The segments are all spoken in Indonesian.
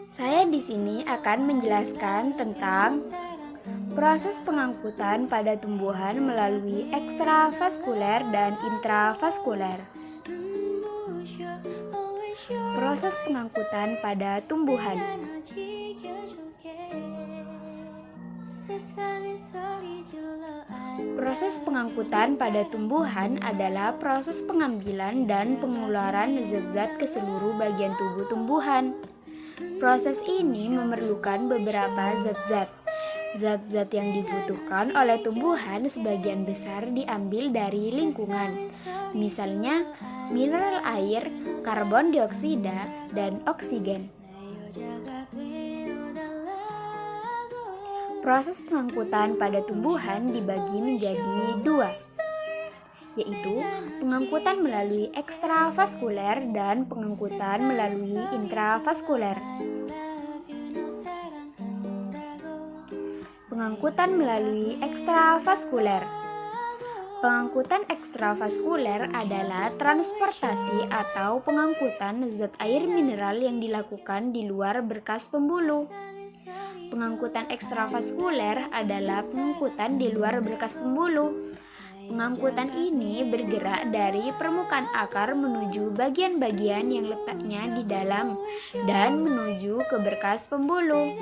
Saya di sini akan menjelaskan tentang proses pengangkutan pada tumbuhan melalui ekstravaskuler dan intravaskuler. Proses pengangkutan pada tumbuhan. Proses pengangkutan pada tumbuhan adalah proses pengambilan dan pengeluaran zat-zat ke seluruh bagian tubuh tumbuhan. Proses ini memerlukan beberapa zat-zat. Zat-zat yang dibutuhkan oleh tumbuhan sebagian besar diambil dari lingkungan. Misalnya, mineral air, karbon dioksida, dan oksigen. Proses pengangkutan pada tumbuhan dibagi menjadi dua, yaitu pengangkutan melalui ekstravaskuler dan pengangkutan melalui intravaskuler. Pengangkutan melalui ekstravaskuler. Pengangkutan ekstravaskuler adalah transportasi atau pengangkutan zat air mineral yang dilakukan di luar berkas pembuluh. Pengangkutan ekstravaskuler adalah pengangkutan di luar berkas pembuluh. Pengangkutan ini bergerak dari permukaan akar menuju bagian-bagian yang letaknya di dalam dan menuju ke berkas pembuluh.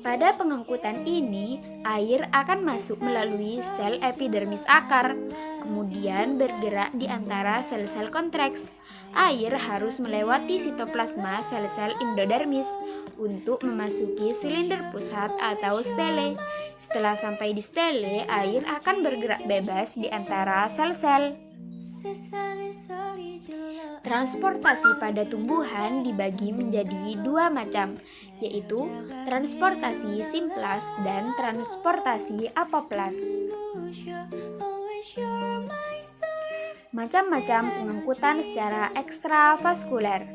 Pada pengangkutan ini, air akan masuk melalui sel epidermis akar, kemudian bergerak di antara sel-sel kontraks. Air harus melewati sitoplasma sel-sel endodermis untuk memasuki silinder pusat atau stele. Setelah sampai di stele, air akan bergerak bebas di antara sel-sel. Transportasi pada tumbuhan dibagi menjadi dua macam, yaitu transportasi simplas dan transportasi apoplas. Macam-macam pengangkutan secara ekstravaskuler.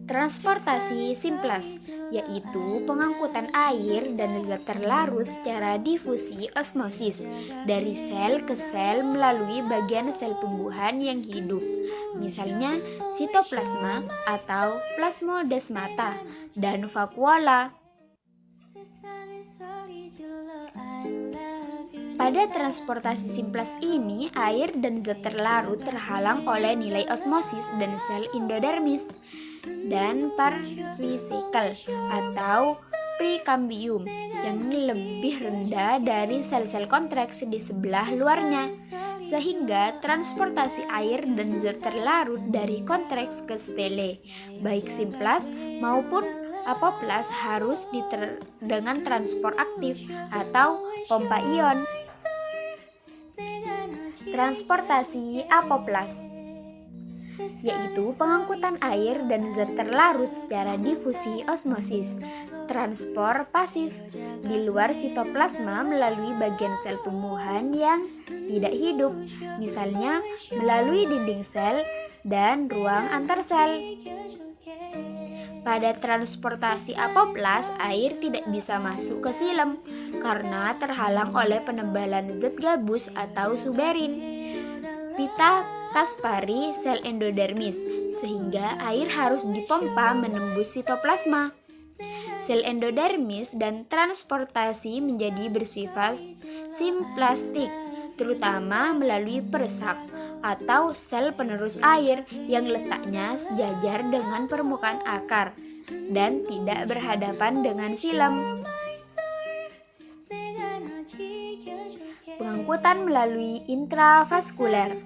Transportasi simplas, yaitu pengangkutan air dan zat terlarut secara difusi osmosis dari sel ke sel melalui bagian sel tumbuhan yang hidup, misalnya sitoplasma atau plasmodesmata dan vakuola. Pada transportasi simplas ini, air dan zat terlarut terhalang oleh nilai osmosis dan sel endodermis dan parisikel atau prekambium yang lebih rendah dari sel-sel kontraks di sebelah luarnya, sehingga transportasi air dan zat terlarut dari kontraks ke stele, baik simplas maupun apoplas harus dengan transport aktif atau pompa ion. Transportasi apoplas, yaitu pengangkutan air dan zat terlarut secara difusi osmosis, transport pasif di luar sitoplasma melalui bagian sel tumbuhan yang tidak hidup, misalnya melalui dinding sel dan ruang antar sel. Pada transportasi apoplas, air tidak bisa masuk ke silem karena terhalang oleh penebalan zat gabus atau suberin, pita kaspari sel endodermis, sehingga air harus dipompa menembus sitoplasma. Sel endodermis dan transportasi menjadi bersifat simplastik, terutama melalui peresak atau sel penerus air yang letaknya sejajar dengan permukaan akar dan tidak berhadapan dengan silem. Pengangkutan melalui intravaskuler.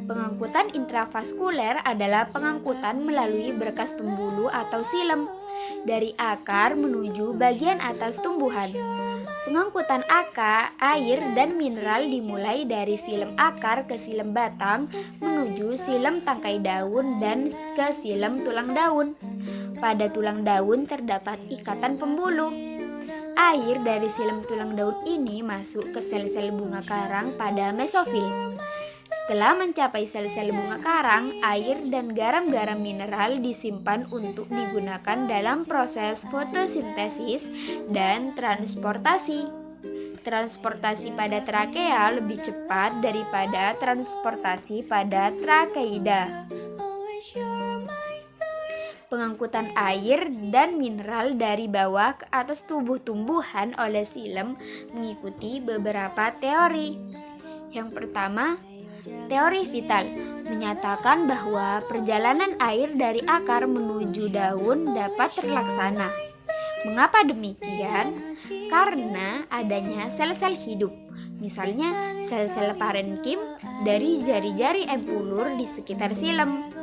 Pengangkutan intravaskuler adalah pengangkutan melalui berkas pembuluh atau silem dari akar menuju bagian atas tumbuhan. Pengangkutan air dan mineral dimulai dari silem akar ke silem batang menuju silem tangkai daun dan ke silem tulang daun. Pada tulang daun terdapat ikatan pembuluh. Air dari silem tulang daun ini masuk ke sel-sel bunga karang pada mesofil. Setelah mencapai sel-sel bunga karang, air dan garam-garam mineral disimpan untuk digunakan dalam proses fotosintesis dan transportasi. Transportasi pada trakea lebih cepat daripada transportasi pada trakeida. Pengangkutan air dan mineral dari bawah ke atas tubuh tumbuhan oleh silem mengikuti beberapa teori. Yang pertama, teori vital menyatakan bahwa perjalanan air dari akar menuju daun dapat terlaksana. Mengapa demikian? Karena adanya sel-sel hidup, misalnya sel-sel parenkim dari jari-jari empulur di sekitar silem.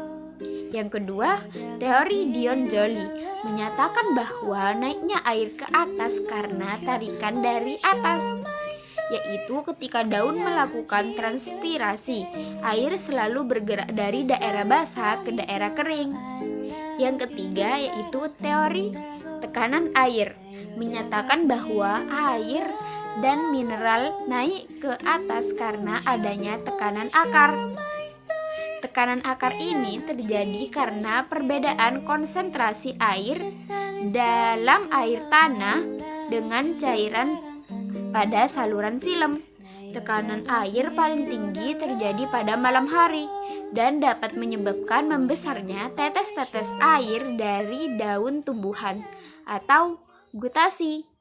Yang kedua, teori Dion Joly menyatakan bahwa naiknya air ke atas karena tarikan dari atas, yaitu ketika daun melakukan transpirasi, air selalu bergerak dari daerah basah ke daerah kering. Yang ketiga yaitu teori tekanan air, menyatakan bahwa air dan mineral naik ke atas karena adanya tekanan akar. Tekanan akar ini terjadi karena perbedaan konsentrasi air dalam air tanah dengan cairan pada saluran silem. Tekanan air paling tinggi terjadi pada malam hari dan dapat menyebabkan membesarnya tetes-tetes air dari daun tumbuhan atau gutasi.